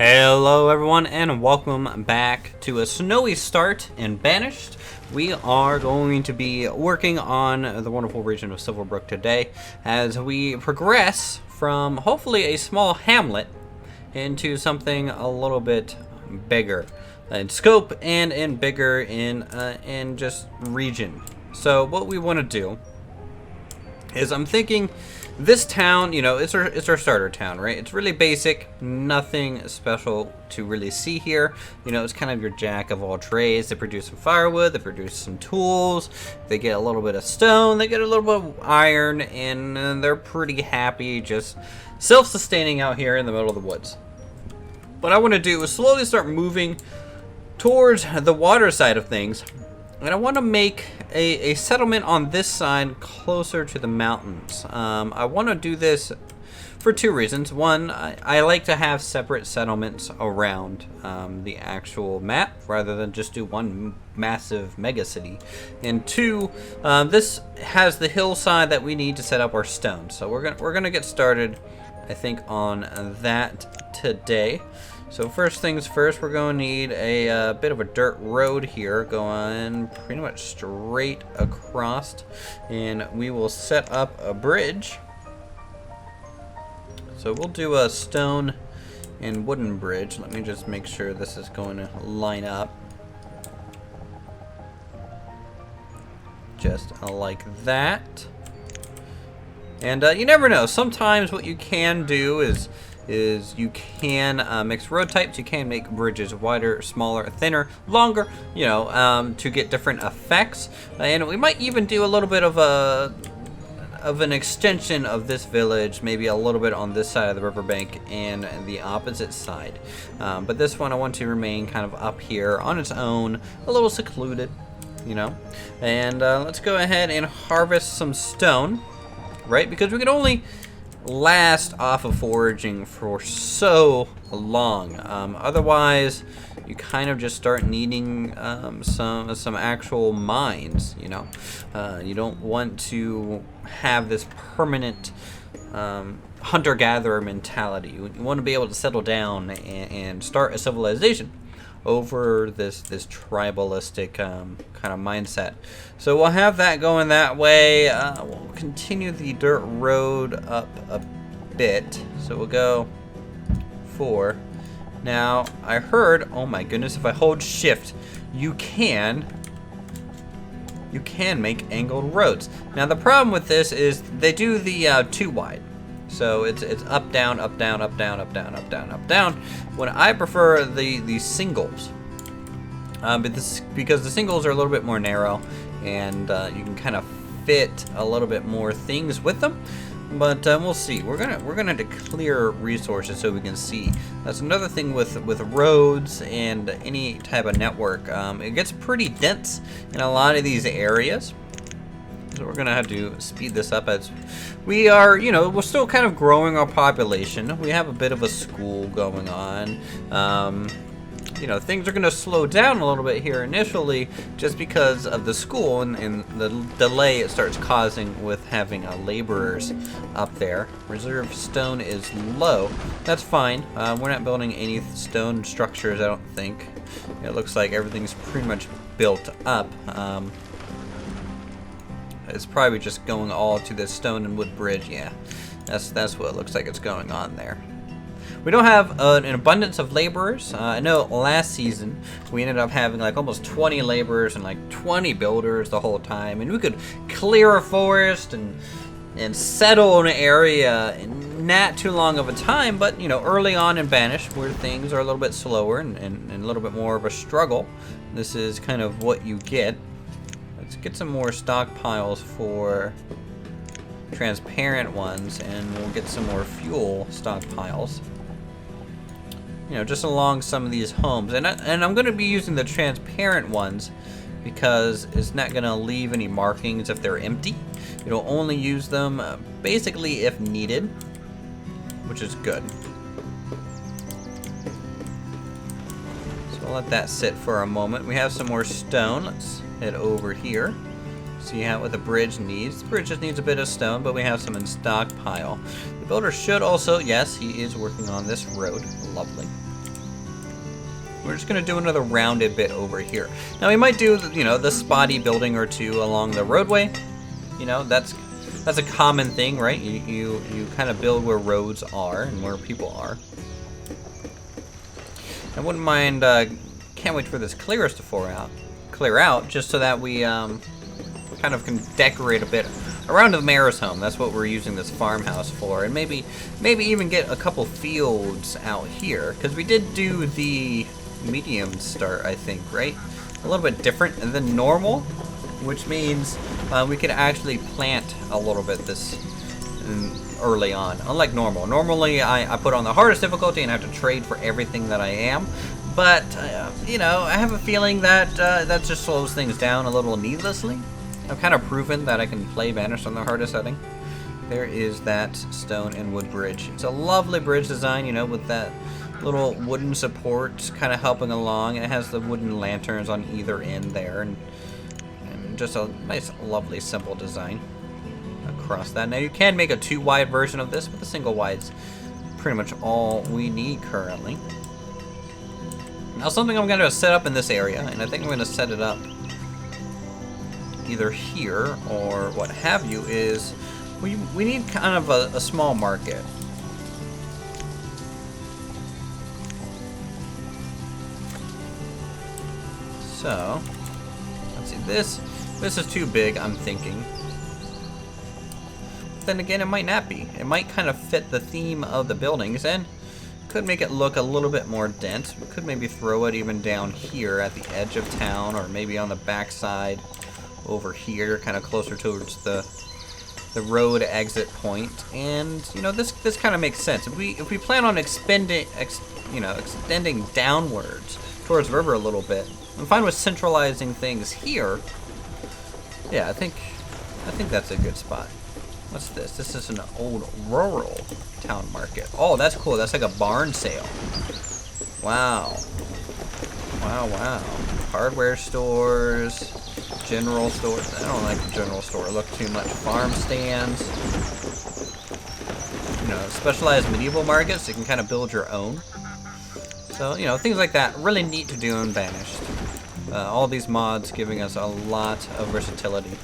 Hello everyone and welcome back to a snowy start in Banished. We are going to be working on the wonderful region of Silverbrook today as we progress from hopefully a small hamlet into something a little bit bigger in scope and bigger in just region. So what we want to do is I'm thinking this town, it's our starter town, right? It's really basic, nothing special to really see here. It's kind of your jack of all trades. They produce some firewood, they produce some tools, they get a little bit of stone, they get a little bit of iron, and they're pretty happy just self-sustaining out here in the middle of the woods. What I want to do is slowly start moving towards the water side of things. And I want to make a settlement on this side closer to the mountains. I want to do this for two reasons. One, I like to have separate settlements around the actual map rather than just do one massive mega city. And two, this has the hillside that we need to set up our stone. So we're gonna get started, I think, on that today. So first things first, we're going to need a bit of a dirt road here going pretty much straight across, and we will set up a bridge. So we'll do a stone and wooden bridge. Let me just make sure this is going to line up. Just like that. And you never know, sometimes what you can do is you can mix road types. You can make bridges wider, smaller, thinner, longer, to get different effects. And we might even do a little bit of an extension of this village, maybe a little bit on this side of the riverbank and the opposite side. But this one I want to remain kind of up here on its own, a little secluded, And let's go ahead and harvest some stone, right? Because we can only last off of foraging for so long. Otherwise, you kind of just start needing some actual mines. You don't want to have this permanent hunter-gatherer mentality. You want to be able to settle down and start a civilization over this tribalistic kind of mindset. So we'll have that going that way. We'll continue the dirt road up a bit. So we'll go 4. Now, I heard, oh my goodness, if I hold shift, you can make angled roads. Now the problem with this is they do the 2 wide. So it's up, down, up, down, up, down, up, down, up, down, up, down. When I prefer the singles, because the singles are a little bit more narrow, and you can kind of fit a little bit more things with them. But we'll see. We're gonna declare resources so we can see. That's another thing with roads and any type of network. It gets pretty dense in a lot of these areas. So we're gonna have to speed this up as we are, we're still kind of growing our population. We have a bit of a school going on. Things are gonna slow down a little bit here initially just because of the school and the delay it starts causing with having laborers up there. Reserve stone is low. That's fine. We're not building any stone structures, I don't think. It looks like everything's pretty much built up. It's probably just going all to this stone and wood bridge. Yeah, that's what it looks like it's going on there. We don't have an abundance of laborers. I know last season we ended up having like almost 20 laborers and like 20 builders the whole time, and we could clear a forest and settle an area in not too long of a time. But early on in Banished, where things are a little bit slower and a little bit more of a struggle, this is kind of what you get. Let's get some more stockpiles for transparent ones, and we'll get some more fuel stockpiles. Just along some of these homes, and I'm going to be using the transparent ones because it's not going to leave any markings if they're empty. It'll only use them basically if needed, which is good. So I'll let that sit for a moment. We have some more stone. Let's head over here. See what the bridge needs. The bridge just needs a bit of stone, but we have some in stockpile. The builder should also, yes, he is working on this road. Lovely. We're just gonna do another rounded bit over here. Now we might do, you know, the spotty building or two along the roadway. You know, that's a common thing, right? You kind of build where roads are and where people are. I wouldn't mind. Can't wait for this clear out, just so that we kind of can decorate a bit around the mayor's home. That's what we're using this farmhouse for, and maybe even get a couple fields out here, because we did do the medium start, I think, right? A little bit different than normal, which means we could actually plant a little bit this early on, unlike normal. Normally I put on the hardest difficulty and have to trade for everything that I am, but you know, I have a feeling that that just slows things down a little needlessly. I've kind of proven that I can play Banished on the hardest setting. There is that stone and wood bridge. It's a lovely bridge design, you know, with that little wooden support kind of helping along, and it has the wooden lanterns on either end there, and just a nice, lovely, simple design across that. Now you can make a 2-wide version of this, but the single wide's pretty much all we need currently. Now something I'm going to set up in this area, and I think I'm going to set it up either here or what have you, is we need kind of a small market. So let's see, this is too big, I'm thinking. But then again, it might not be. It might kind of fit the theme of the buildings, and could make it look a little bit more dense. We could maybe throw it even down here at the edge of town, or maybe on the backside over here, kind of closer towards the road exit point. And you know, this kind of makes sense. If we plan on extending downwards towards the river a little bit, I'm fine with centralizing things here. Yeah, I think that's a good spot. What's this? This is an old rural town market. Oh, that's cool. That's like a barn sale. Wow. Wow. Hardware stores, general stores. I don't like the general store. Look too much. Farm stands. You know, specialized medieval markets. You can kind of build your own. So, you know, things like that. Really neat to do in Banished. All these mods giving us a lot of versatility.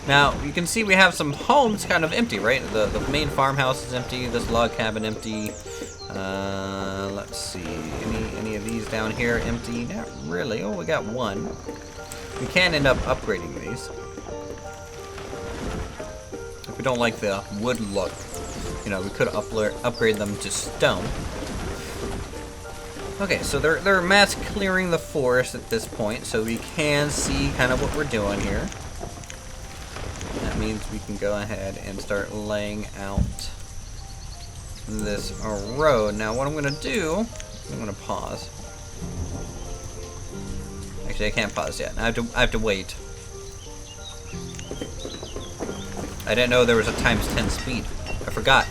Now, you can see we have some homes kind of empty, right? The main farmhouse is empty. This log cabin empty. Let's see. Any of these down here empty? Not really. Oh, we got one. We can end up upgrading these. If we don't like the wood look, you know, we could upgrade them to stone. Okay, so they're mass clearing the forest at this point, so we can see kind of what we're doing here. That means we can go ahead and start laying out this road. Now what I'm going to do, I'm going to pause. Actually, I can't pause yet. I have to wait. I didn't know there was a ×10 speed. I forgot.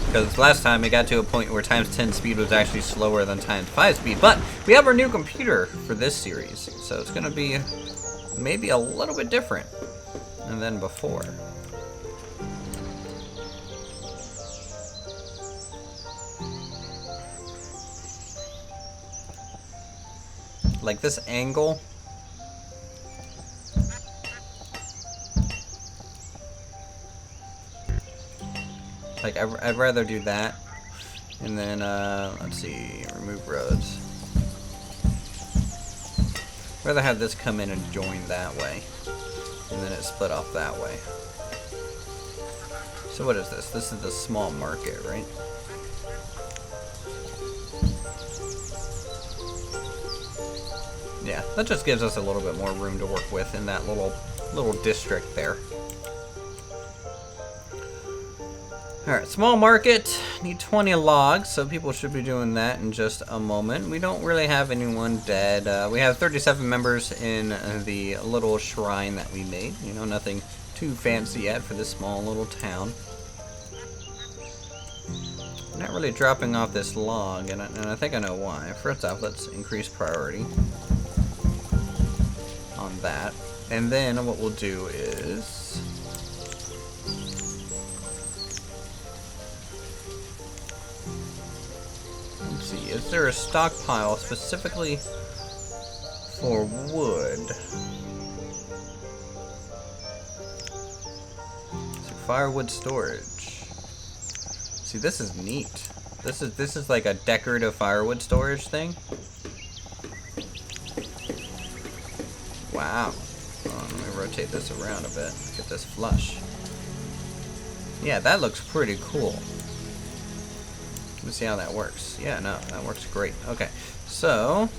Because last time it got to a point where ×10 speed was actually slower than ×5 speed. But we have our new computer for this series, so it's going to be maybe a little bit different than before. Like this angle. Like, I'd rather do that. And then, let's see, remove roads. I'd rather have this come in and join that way. And then it split off that way. So what is this? This is the small market, right? Yeah, that just gives us a little bit more room to work with in that little district there. Alright, small market, need 20 logs, so people should be doing that in just a moment. We don't really have anyone dead. We have 37 members in the little shrine that we made. You know, nothing too fancy yet for this small little town. I'm not really dropping off this log, and I think I know why. First off, let's increase priority on that. And then what we'll do is... see. Is there a stockpile specifically for wood? So firewood storage. See, this is neat. This is like a decorative firewood storage thing. Wow. Oh, let me rotate this around a bit. Get this flush. Yeah, that looks pretty cool. Let me see how that works. Yeah, no, that works great. Okay, so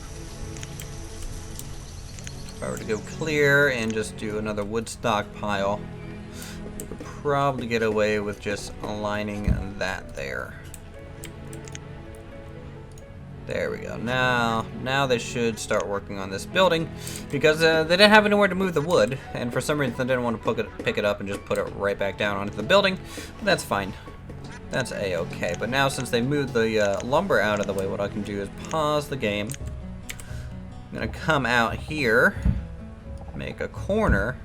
if I were to go clear and just do another wood stockpile, we could probably get away with just aligning that there. There we go. Now they should start working on this building because they didn't have anywhere to move the wood, and for some reason they didn't want to pick it up and just put it right back down onto the building. But that's fine. That's a-okay. But now since they moved the lumber out of the way, what I can do is pause the game. I'm gonna come out here, make a corner.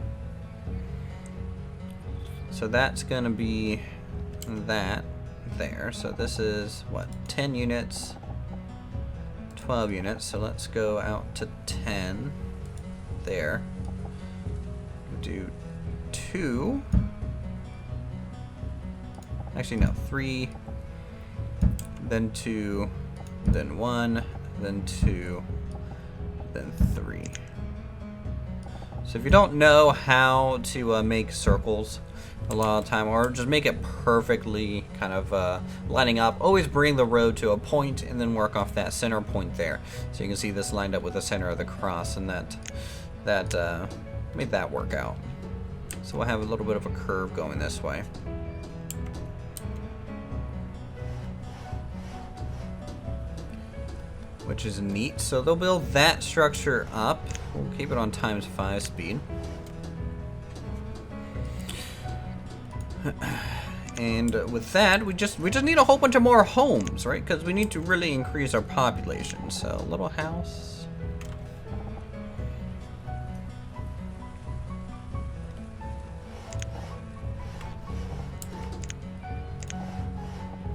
So that's gonna be that there. So this is what, 10 units. 12 units, so let's go out to 10 there. Do 2. Actually, no, 3, then 2, then 1, then 2, then 3. So if you don't know how to make circles a lot of the time, or just make it perfectly kind of lining up, always bring the road to a point and then work off that center point there. So you can see this lined up with the center of the cross, and that made that work out. So we'll have a little bit of a curve going this way. Which is neat. So they'll build that structure up. We'll keep it on ×5 speed. And with that, we just need a whole bunch of more homes, right? Because we need to really increase our population. So, little house.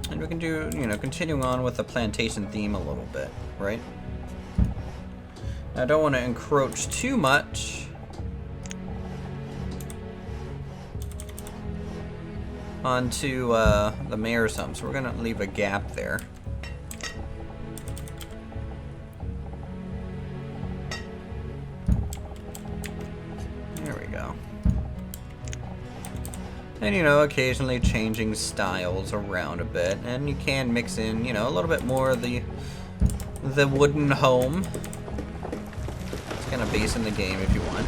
And we can do, continuing on with the plantation theme a little bit, right? I don't want to encroach too much onto the mayor's home, so we're gonna leave a gap there. There we go. And occasionally changing styles around a bit, and you can mix in a little bit more of the wooden home. It's kind of base in the game if you want,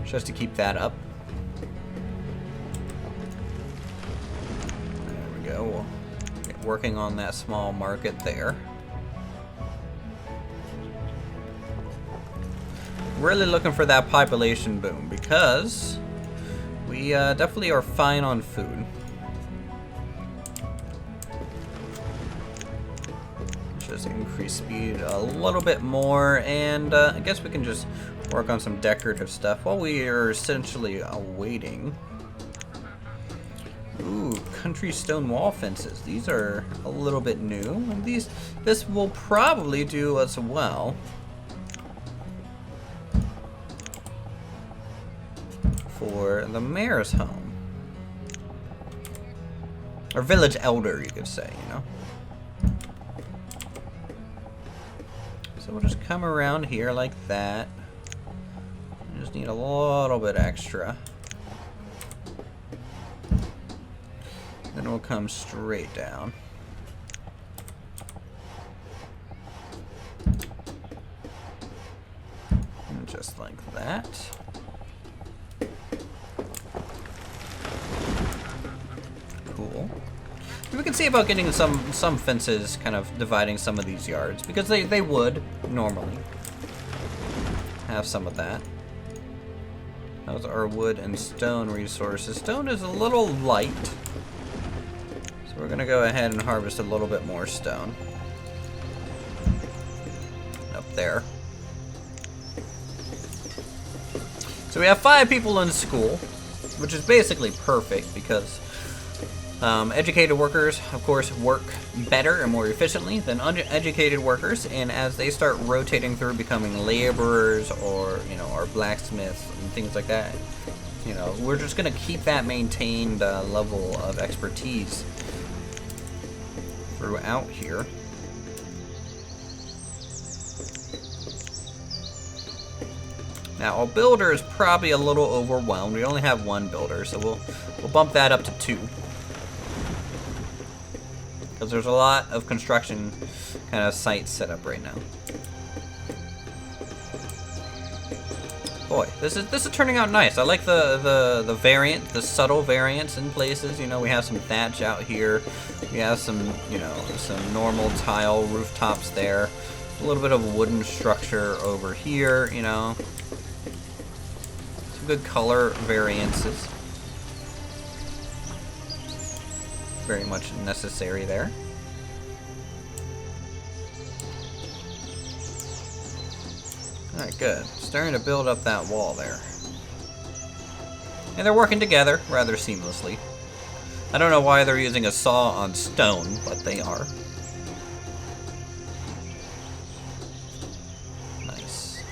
just to keep that up. We'll get working on that small market there. Really looking for that population boom because we definitely are fine on food. Just increase speed a little bit more, and I guess we can just work on some decorative stuff while we are essentially awaiting. Ooh, country stone wall fences. These are a little bit new. And this will probably do as well. For the mayor's home. Or village elder, you could say, So we'll just come around here like that. We just need a little bit extra. Then we'll come straight down. And just like that. Cool. We can see about getting some fences kind of dividing some of these yards, because they would normally have some of that. Those are wood and stone resources. Stone is a little light. We're gonna go ahead and harvest a little bit more stone. Up there. So we have 5 people in school, which is basically perfect because Educated workers, of course, work better and more efficiently than uneducated workers, and as they start rotating through becoming laborers or, you know, or blacksmiths and things like that, you know, we're just going to keep that maintained level of expertise throughout here. Now, a builder is probably a little overwhelmed. We only have one builder, so we'll bump that up to 2. Because there's a lot of construction kind of sites set up right now. Boy, this is turning out nice. I like the variant, the subtle variants in places. You know, we have some thatch out here. We have some, you know, some normal tile rooftops there. A little bit of wooden structure over here, you know. Some good color variances. Very much necessary there. Alright, good. Starting to build up that wall there. And they're working together rather seamlessly. I don't know why they're using a saw on stone, but they are. Nice.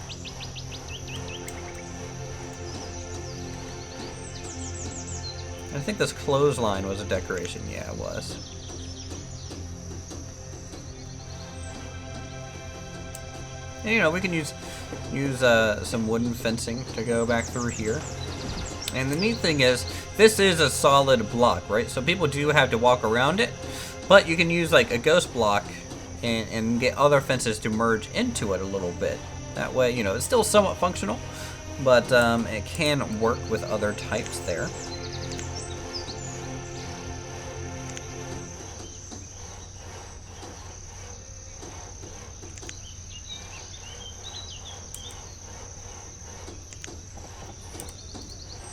I think this clothesline was a decoration. Yeah, it was. And, you know, we can use some wooden fencing to go back through here. And the neat thing is, this is a solid block, right? So people do have to walk around it, but you can use like a ghost block and get other fences to merge into it a little bit. That way, you know, it's still somewhat functional, but it can work with other types there.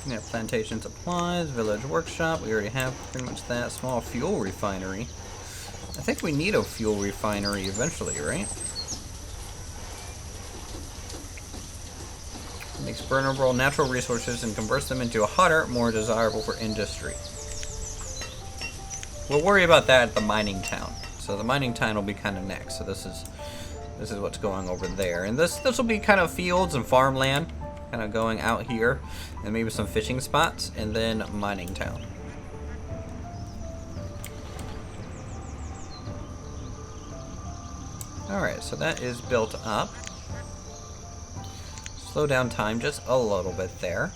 Yeah, plantation supplies, village workshop, we already have pretty much that. Small fuel refinery. I think we need a fuel refinery eventually, right? Makes burnable natural resources and converts them into a hotter, more desirable for industry. We'll worry about that at the mining town. So the mining town will be kind of next. So this is what's going over there. And this will be kind of fields and farmland. Kind of going out here, and maybe some fishing spots, and then mining town. Alright, so that is built up. Slow down time just a little bit there.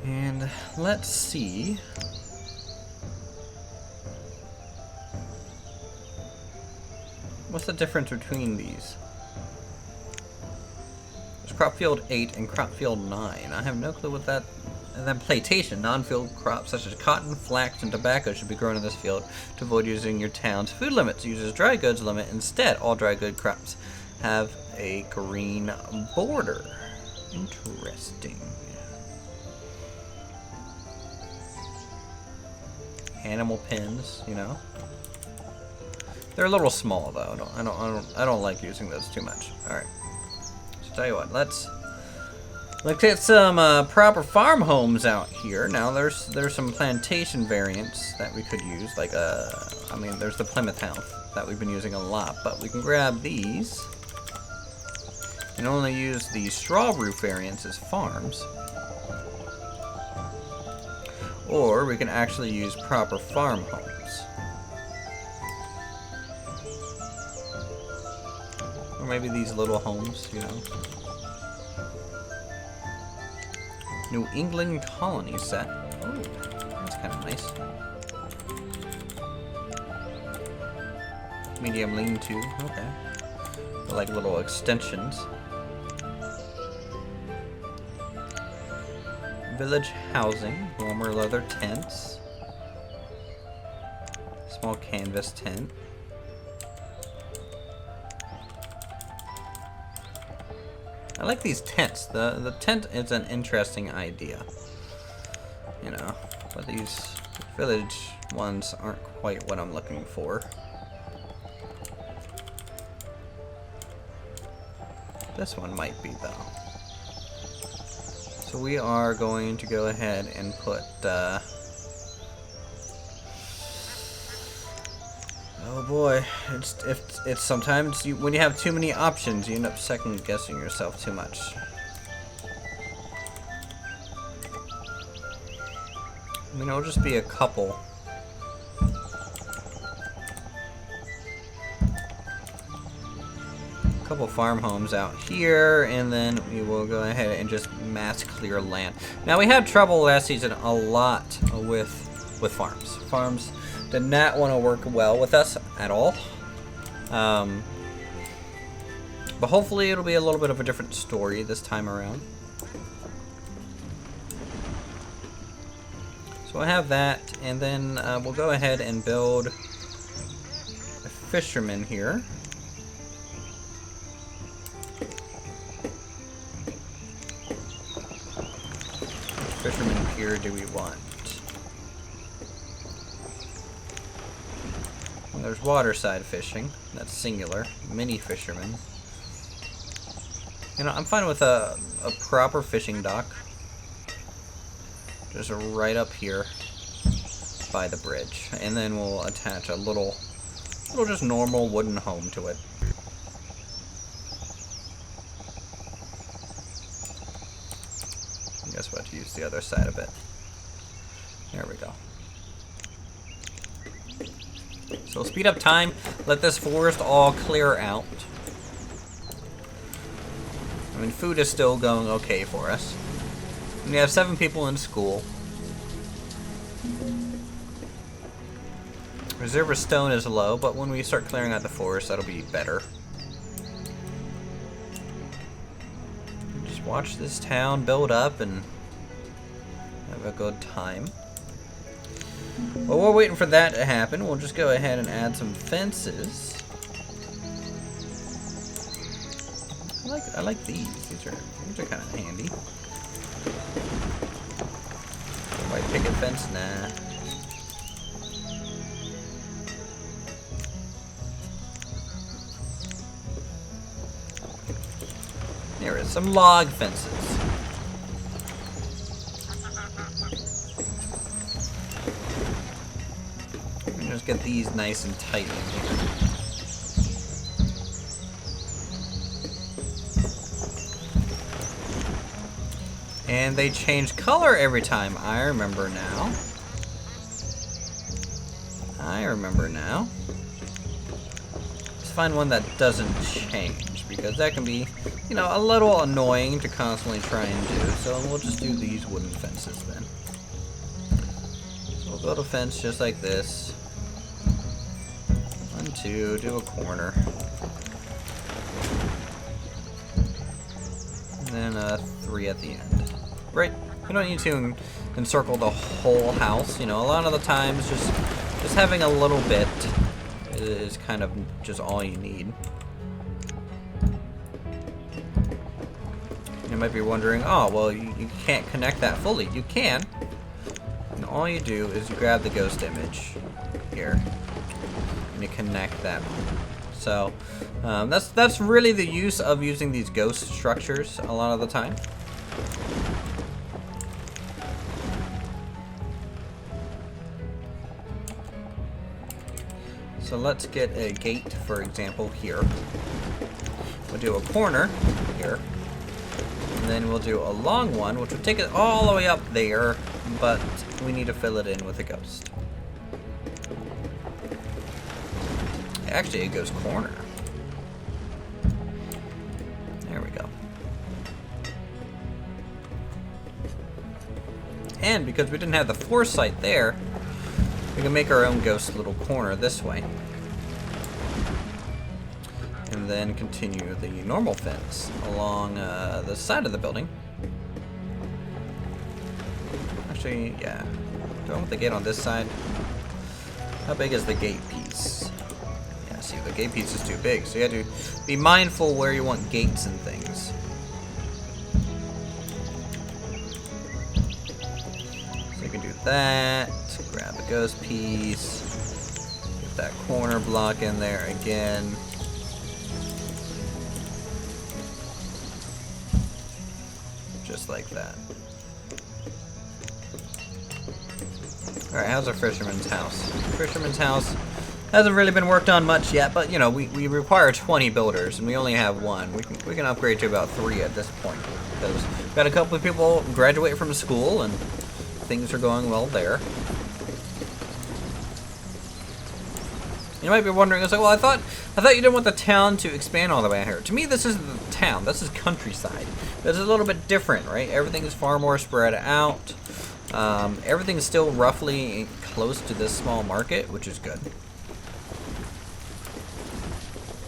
And let's see. What's the difference between these? Crop field 8 and crop field 9. I have no clue what that... And then plantation. Non-field crops such as cotton, flax, and tobacco should be grown in this field to avoid using your town's food limits. Uses dry goods limit. Instead, all dry good crops have a green border. Interesting. Animal pens, you know. They're a little small though. I don't like using those too much. All right. Tell you what, let's get some proper farm homes out here. Now there's some plantation variants that we could use, like I mean there's the Plymouth House that we've been using a lot, but we can grab these and only use the straw roof variants as farms, or we can actually use proper farm homes, or maybe these little homes, you know. New England colony set. Oh, that's kind of nice. Medium lean-to. Okay. They're like little extensions. Village housing. Warmer leather tents. Small canvas tent. I like these tents. The tent is an interesting idea, you know, but these village ones aren't quite what I'm looking for. This one might be though. So we are going to go ahead and put, oh boy, it's sometimes when you have too many options, you end up second guessing yourself too much. I mean, it'll just be a couple. Couple farm homes out here, and then we will go ahead and just mass clear land. Now, we had trouble last season a lot with farms. Farms did not want to work well with us at all. But hopefully it'll be a little bit of a different story this time around. So I have that, and then we'll go ahead and build a fisherman here. Which fisherman pier do we want? Well, there's waterside fishing. That's singular. Mini fisherman. You know, I'm fine with a proper fishing dock. Just right up here by the bridge. And then we'll attach a little just normal wooden home to it. I guess we'll have to use the other side of it. There we go. So speed up time, let this forest all clear out. I mean, food is still going okay for us. We have 7 people in school. Reserve of stone is low, but when we start clearing out the forest, that'll be better. Just watch this town build up and have a good time. While we're waiting for that to happen, we'll just go ahead and add some fences. I like these. These are kind of handy. White picket fence? Nah. There is some log fences. Just get these nice and tight in here. And they change color every time. I remember now. Let's find one that doesn't change, because that can be, you know, a little annoying to constantly try and do. So we'll just do these wooden fences then. So we'll build a fence just like this. 1, 2, do a corner. And then 3 at the end. Right, we don't need to encircle the whole house. You know, a lot of the times just having a little bit is kind of just all you need. You might be wondering, oh, well, you can't connect that fully. You can. And all you do is you grab the ghost image here and you connect that. So that's really the use of using these ghost structures a lot of the time. So let's get a gate, for example, here. We'll do a corner here. And then we'll do a long one, which will take it all the way up there, but we need to fill it in with a ghost. Actually, it goes corner. There we go. And because we didn't have the foresight there, we can make our own ghost little corner this way. And then continue the normal fence along the side of the building. Actually, yeah. Do I want the gate on this side? How big is the gate piece? Yeah, see, the gate piece is too big, so you have to be mindful where you want gates and things. So you can do that. Grab a ghost piece. Get that corner block in there again. Just like that. Alright, how's our fisherman's house? Fisherman's house hasn't really been worked on much yet, but you know, we require 20 builders and we only have 1. We can upgrade to about 3 at this point. Because we've got a couple of people graduate from school and things are going well there. You might be wondering, it's like, well, I thought you didn't want the town to expand all the way out here. To me, this isn't the town. This is countryside. This is a little bit different, right? Everything is far more spread out. Everything is still roughly close to this small market, which is good.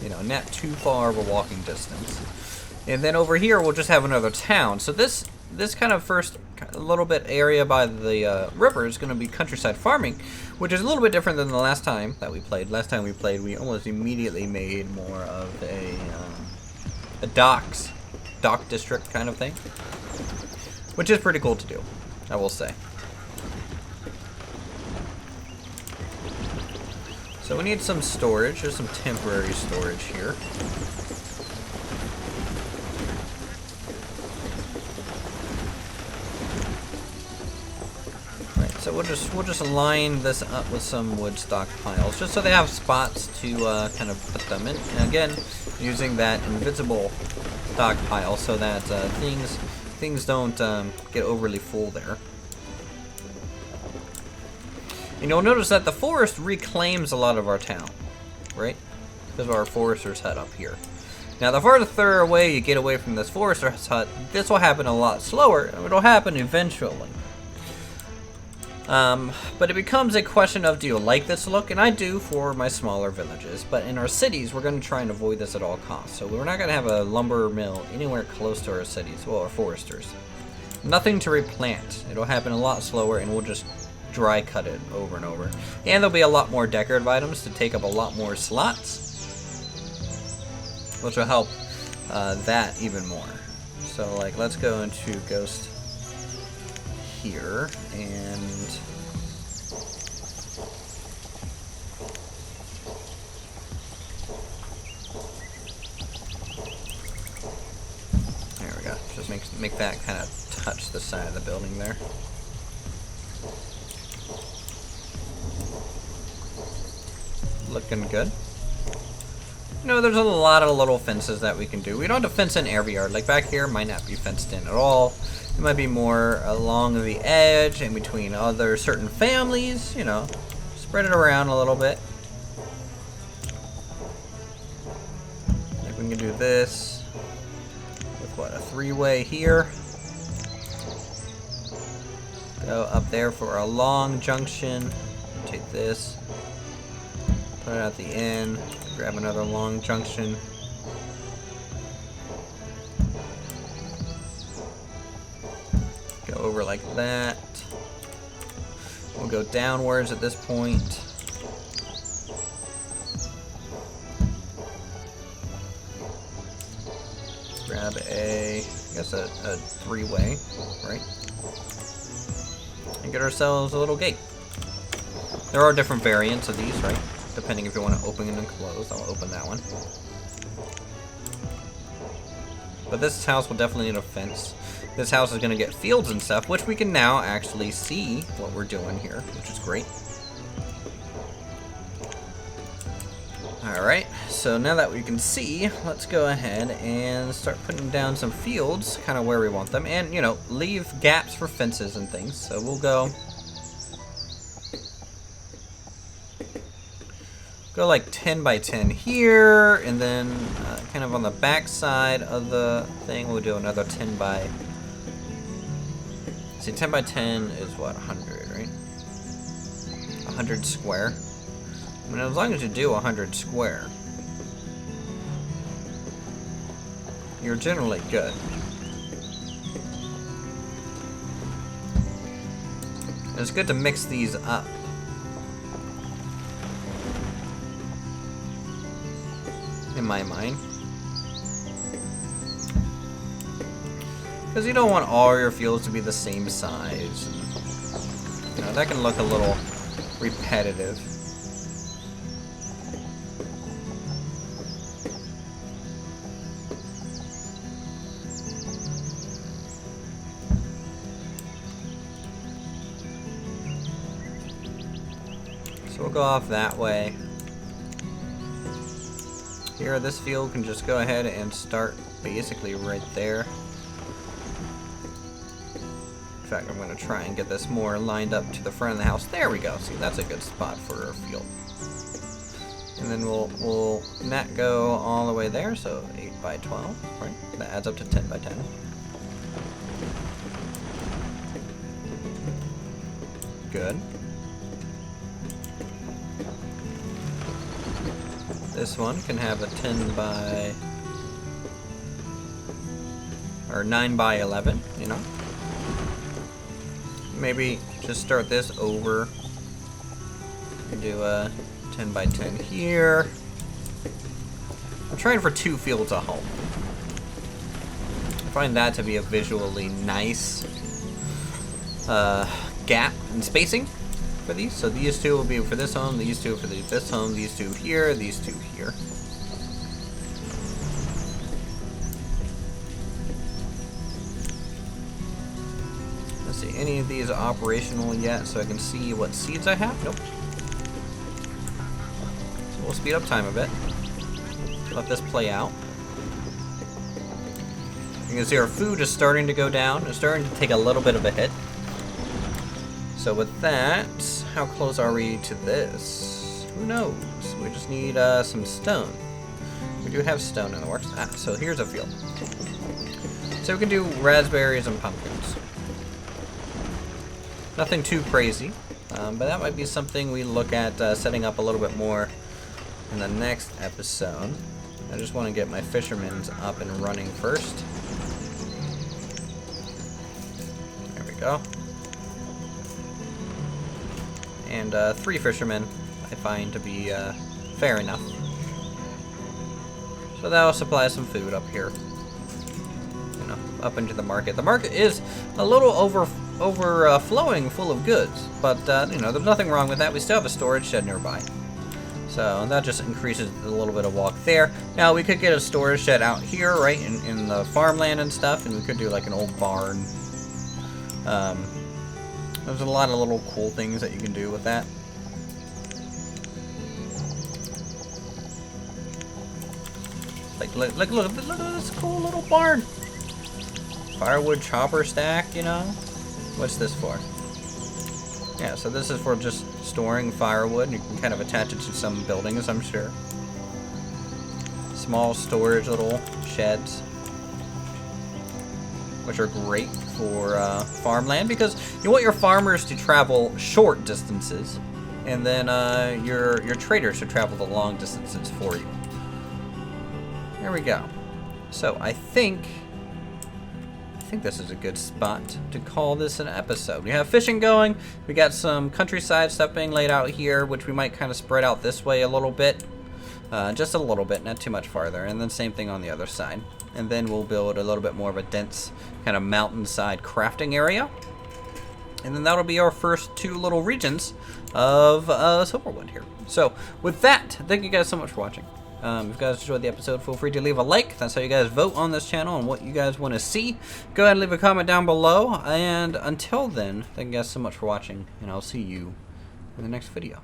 You know, not too far of a walking distance. And then over here, we'll just have another town. So this kind of first little bit area by the river is going to be countryside farming, which is a little bit different than the last time that we played. Last time we played, we almost immediately made more of a dock district kind of thing, which is pretty cool to do, I will say. So we need some storage. There's some temporary storage here. So we'll just line this up with some wood stockpiles, just so they have spots to kind of put them in. And again, using that invisible stockpile so that things don't get overly full there. And you'll notice that the forest reclaims a lot of our town, right? Because our foresters hut up here. Now, the farther away you get away from this forester's hut, this will happen a lot slower. It'll happen eventually. But it becomes a question of, do you like this look? And I do for my smaller villages, but in our cities, we're going to try and avoid this at all costs. So we're not going to have a lumber mill anywhere close to our cities, well, our foresters. Nothing to replant. It'll happen a lot slower, and we'll just dry cut it over and over. And there'll be a lot more decorative items to take up a lot more slots, which will help that even more. So, like, let's go into Ghost here, and there we go. Just make that kind of touch the side of the building there. Looking good. You know, there's a lot of little fences that we can do. We don't have to fence in every yard. Like back here might not be fenced in at all. It might be more along the edge and between other certain families, you know. Spread it around a little bit. Like we can do this with what, a 3-way here. Go up there for a long junction. Take this. Put it at the end. Grab another long junction. Go over like that. We'll go downwards at this point. Grab I guess a 3-way, right? And get ourselves a little gate. There are different variants of these, right? Depending if you want to open and close. I'll open that one. But this house will definitely need a fence. This house is going to get fields and stuff, which we can now actually see what we're doing here, which is great. Alright, so now that we can see, let's go ahead and start putting down some fields, kind of where we want them, and, you know, leave gaps for fences and things. So we'll go like 10 by 10 here, and then kind of on the back side of the thing, we'll do another 10 by... See, 10 by 10 is what, 100, right? 100 square. I mean, as long as you do 100 square, you're generally good. And it's good to mix these up. In my mind. Because you don't want all your fields to be the same size. And, you know, that can look a little repetitive. we'll go off that way. Here, this field can just go ahead and start basically right there. In fact, I'm going to try and get this more lined up to the front of the house. There we go. See, that's a good spot for a field. And then we'll net go all the way there, so 8 by 12, right? That adds up to 10 by 10. Good. This one can have a 10 by... or 9 by 11, you know? Maybe just start this over and do a 10 by 10 here. I'm trying for 2 fields a home. I find that to be a visually nice gap in spacing for these. So these 2 will be for this home, these 2 for this home, these 2 here, these 2 here. Let's see, any of these operational yet so I can see what seeds I have? Nope. So we'll speed up time a bit. Let this play out. You can see our food is starting to go down. It's starting to take a little bit of a hit. So with that, how close are we to this? Who knows? We just need some stone. We do have stone in the works. Ah, so here's a field. So we can do raspberries and pumpkins. Nothing too crazy, but that might be something we look at setting up a little bit more in the next episode. I just want to get my fishermen's up and running first. There we go. And 3 fishermen I find to be fair enough. So that will supply some food up here. You know, up into the market. The market is a little overflowing full of goods, but you know, there's nothing wrong with that. We still have a storage shed nearby. So that just increases a little bit of walk there. Now we could get a storage shed out here, right, in the farmland and stuff, and we could do like an old barn. There's a lot of little cool things that you can do with that. Like look at this cool little barn. Firewood chopper stack, you know? What's this for? Yeah, so this is for just storing firewood, and you can kind of attach it to some buildings, I'm sure. Small storage little sheds, which are great for farmland, because you want your farmers to travel short distances, and then your traders should travel the long distances for you. There we go. So I think this is a good spot to call this an episode. We have fishing going. We got some countryside stuff being laid out here, which we might kind of spread out this way a little bit. Just a little bit, not too much farther. And then same thing on the other side. And then we'll build a little bit more of a dense kind of mountainside crafting area. And then that'll be our first 2 little regions of Silverwood here. So with that, thank you guys so much for watching. If you guys enjoyed the episode, feel free to leave a like. That's how you guys vote on this channel and what you guys want to see. Go ahead and leave a comment down below. And until then, thank you guys so much for watching, and I'll see you in the next video.